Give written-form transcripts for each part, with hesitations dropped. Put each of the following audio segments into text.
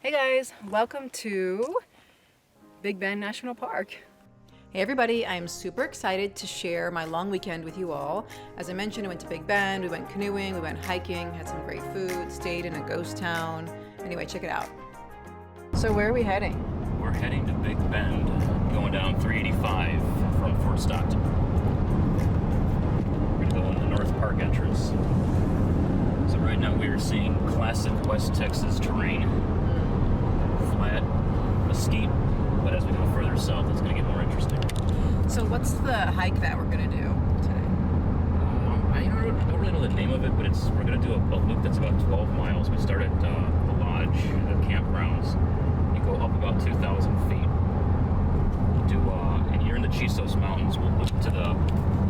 Hey guys, welcome to Big Bend National Park. Hey everybody, I'm super excited to share my long weekend with you all. As I mentioned, I went to Big Bend, we went canoeing, we went hiking, had some great food, stayed in a ghost town. Anyway, check it out. So where are we heading? We're heading to Big Bend, going down 385 from Fort Stockton. We're gonna go in the North Park entrance. So right now we are seeing classic West Texas terrain. Flat, mesquite, but as we go further south it's going to get more interesting. So what's the hike that we're going to do today? I don't really know the name of it, but we're going to do a loop that's about 12 miles. We start at the lodge, the campgrounds. You go up about 2,000 feet. And you're in the Chisos Mountains. We'll loop to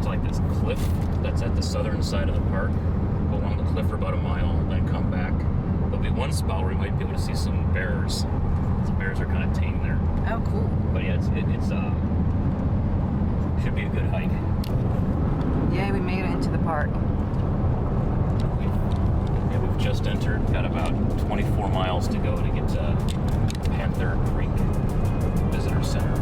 like this cliff that's at the southern side of the park. Go along the cliff for about a mile, then come back. There'll be one spot where we might be able to see some bears. The bears are kind of tame there. Oh, cool. But yeah, it's should be a good hike. Yeah, we made it into the park. We've just entered. Got about 24 miles to go to get to Panther Creek Visitor Center.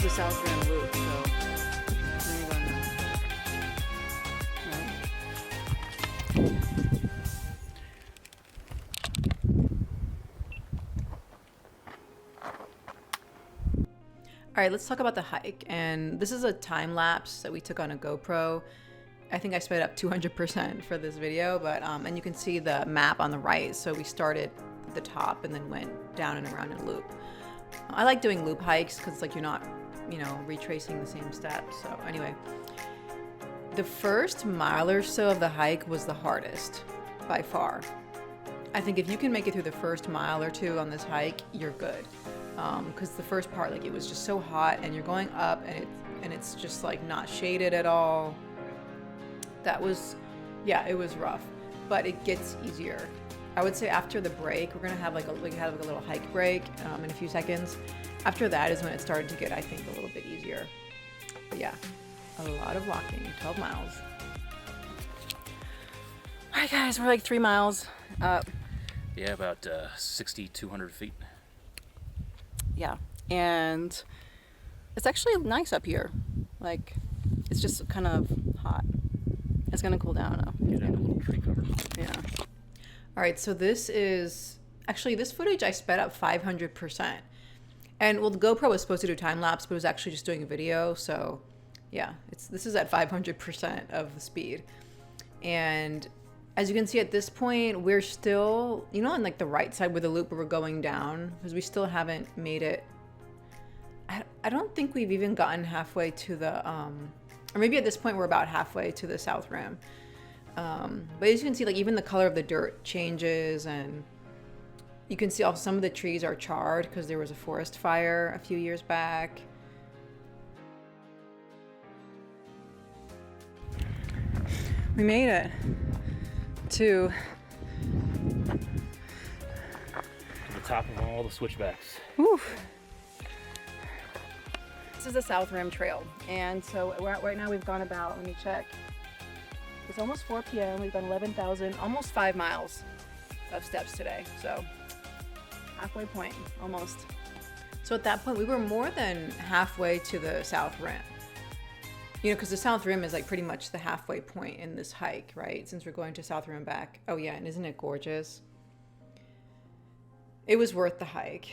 South Grand Loop, so there you go now. All right, let's talk about the hike. And this is a time lapse that we took on a GoPro. I think I sped up 200% for this video, but and you can see the map on the right. So we started at the top and then went down and around in a loop. I like doing loop hikes because like you're not retracing the same steps. So anyway, the first mile or so of the hike was the hardest by far. I think if you can make it through the first mile or two on this hike, you're good. Because the first part, like it was just so hot and you're going up and it's just like not shaded at all. That was, yeah, it was rough, but it gets easier. I would say after the break, we're gonna have like a little hike break in a few seconds. After that is when it started to get, I think, a little bit easier. But yeah, a lot of walking, 12 miles. All right, guys, we're like 3 miles up. Yeah, about 6,200 feet. Yeah, and it's actually nice up here. Like, it's just kind of hot. It's gonna cool down now. Get in a little tree cover. Yeah. All right, so this footage I sped up 500%. And well, the GoPro was supposed to do time lapse, but it was actually just doing a video. So yeah, this is at 500% of the speed. And as you can see at this point, we're still, on like the right side where the loop where we're going down, because we still haven't made it. I don't think we've even gotten halfway to the, or maybe at this point we're about halfway to the South Rim. But as you can see, like even the color of the dirt changes, and you can see also some of the trees are charred because there was a forest fire a few years back. We made it to the top of all the switchbacks. Whew. This is the South Rim Trail, and so right now we've gone about, let me check. It's almost 4 p.m. We've done 11,000, almost 5 miles of steps today. So halfway point, almost. So at that point, we were more than halfway to the South Rim. Because the South Rim is like pretty much the halfway point in this hike, right? Since we're going to South Rim back. Oh yeah, and isn't it gorgeous? It was worth the hike.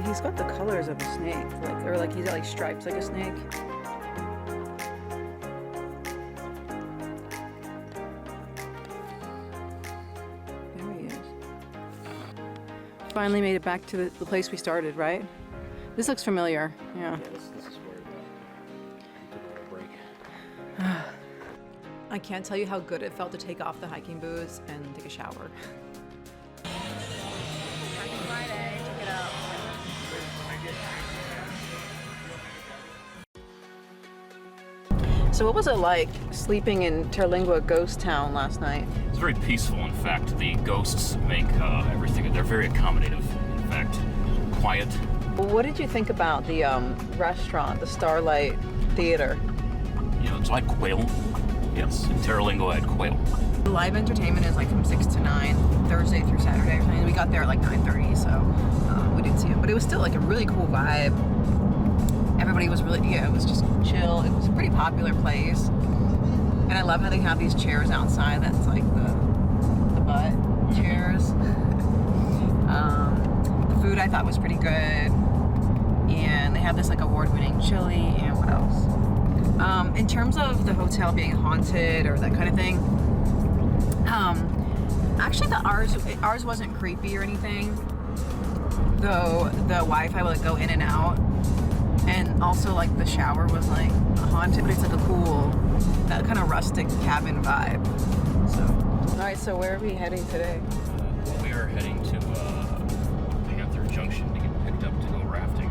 He's got the colors of a snake, or he's got like stripes like a snake. There he is. Finally made it back to the place we started, right? This looks familiar, yeah. This is where we took a little break. I can't tell you how good it felt to take off the hiking boots and take a shower. Friday, check it out. So what was it like sleeping in Terlingua ghost town last night? It's very peaceful. In fact, the ghosts make everything, they're very accommodative. In fact, quiet. What did you think about the restaurant, the Starlight Theatre? You know, it's like quail. Yes, in Terlingua had quail. The live entertainment is like from 6 to 9, Thursday through Saturday or something. We got there at like 9:30, so we didn't see it. But it was still like a really cool vibe. Everybody was really, it was just chill. It was a pretty popular place. And I love how they have these chairs outside that's like the butt chairs. The food I thought was pretty good. And they have this like award-winning chili and what else? In terms of the hotel being haunted or that kind of thing, actually ours wasn't creepy or anything, though the Wi-Fi would like go in and out, and also like the shower was like haunted, but it's like a cool, that kind of rustic cabin vibe. So, all right, so where are we heading today? Well, we are heading to Panther Junction to get picked up to go rafting.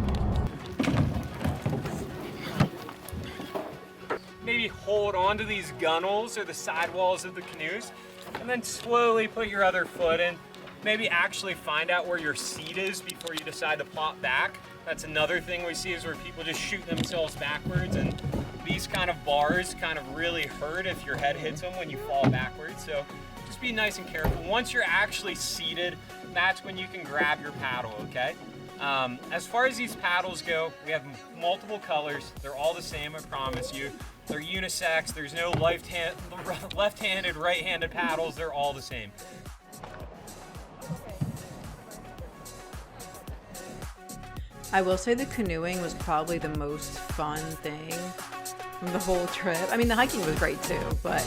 Maybe hold onto these gunnels or the sidewalls of the canoes, and then slowly put your other foot in. Maybe actually find out where your seat is before you decide to plop back. That's another thing we see, is where people just shoot themselves backwards, and these kind of bars kind of really hurt if your head hits them when you fall backwards. So just be nice and careful. Once you're actually seated, that's when you can grab your paddle, okay? As far as these paddles go, we have multiple colors. They're all the same, I promise you. They're unisex. There's no left-handed, right-handed paddles. They're all the same. I will say the canoeing was probably the most fun thing from the whole trip. I mean, the hiking was great too, but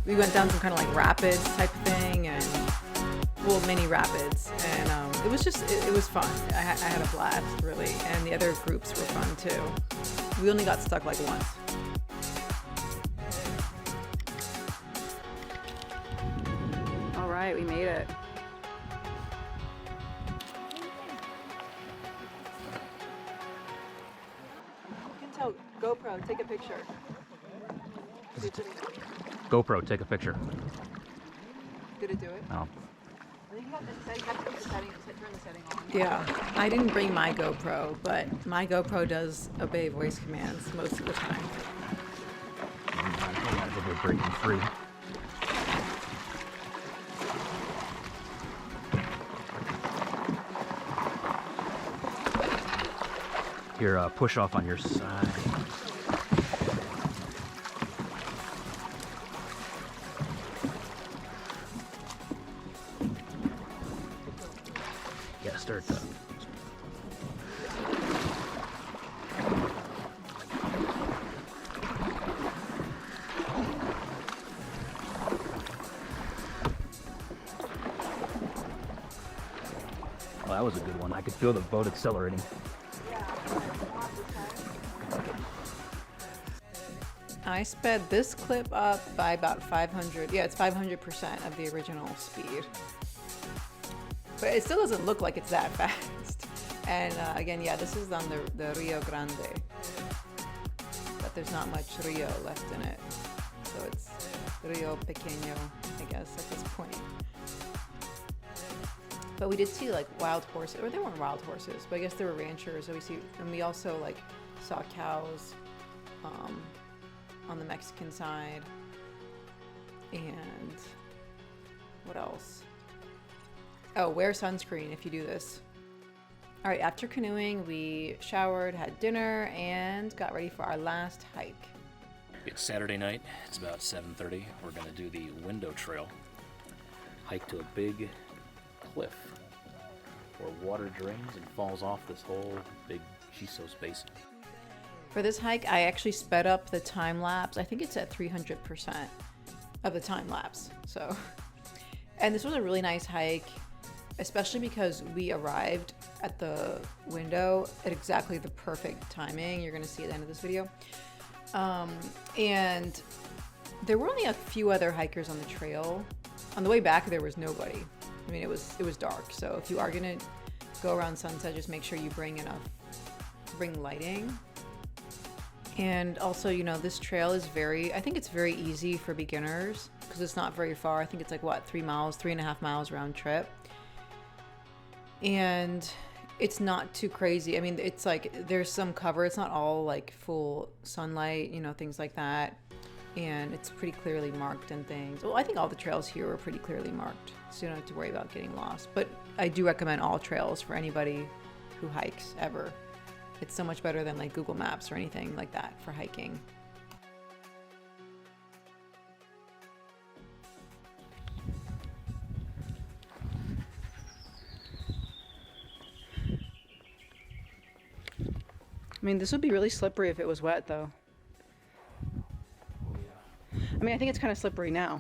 we went down some kind of like rapids type thing, and well, mini rapids, and it was just, it was fun. I had a blast, really, and the other groups were fun too. We only got stuck like once. All right, we made it. GoPro, take a picture. GoPro, take a picture. Did it do it? No. I think you have to turn the setting on. Yeah, I didn't bring my GoPro, but my GoPro does obey voice commands most of the time. We're breaking free. Here, push off on your side. Yeah, start that. Well, that was a good one. I could feel the boat accelerating. I sped this clip up by about 500. Yeah, it's 500% of the original speed. But it still doesn't look like it's that fast. And again, yeah, this is on the Rio Grande. But there's not much Rio left in it. So it's Rio Pequeño, I guess, at this point. But we did see like wild horses, or they weren't wild horses, but I guess they were ranchers. So we also like saw cows on the Mexican side. And what else? Oh, wear sunscreen if you do this. All right, after canoeing, we showered, had dinner, and got ready for our last hike. It's Saturday night. It's about 7:30. We're gonna do the window trail. Hike to a big cliff where water drains and falls off this whole big Hijazi basin. For this hike, I actually sped up the time lapse. I think it's at 300% of the time lapse. So, and this was a really nice hike, especially because we arrived at the window at exactly the perfect timing. You're gonna see at the end of this video. And there were only a few other hikers on the trail. On the way back, there was nobody. I mean, it was dark. So if you are gonna go around sunset, just make sure you bring lighting. And also, you know, this trail is I think it's very easy for beginners because it's not very far. I think it's like, what, 3 miles, 3.5 miles round trip. And it's not too crazy. I mean, it's like there's some cover. It's not all like full sunlight, you know, things like that. And it's pretty clearly marked and things. Well, I think all the trails here are pretty clearly marked, so you don't have to worry about getting lost. But I do recommend all trails for anybody who hikes ever. It's so much better than like Google Maps or anything like that for hiking. I mean, this would be really slippery if it was wet, though. I mean, I think it's kind of slippery now.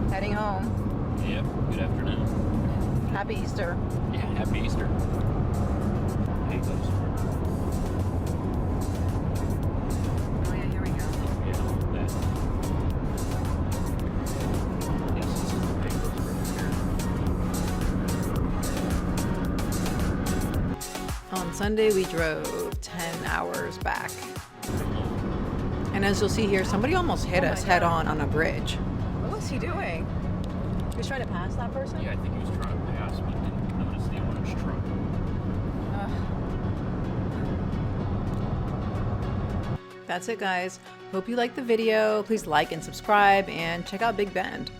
Heading home. Yep, good afternoon. Happy Easter. Yeah, happy Easter. Hey, those. Oh yeah, here we go. Yeah, that. Yes, this is the big here. On Sunday, we drove 10 hours back. And as you'll see here, somebody almost hit us head on a bridge. What was he doing? He was trying to pass that person? Yeah, I think he was trying to pass, but didn't notice the orange truck. That's it, guys. Hope you liked the video. Please like and subscribe and check out Big Bend.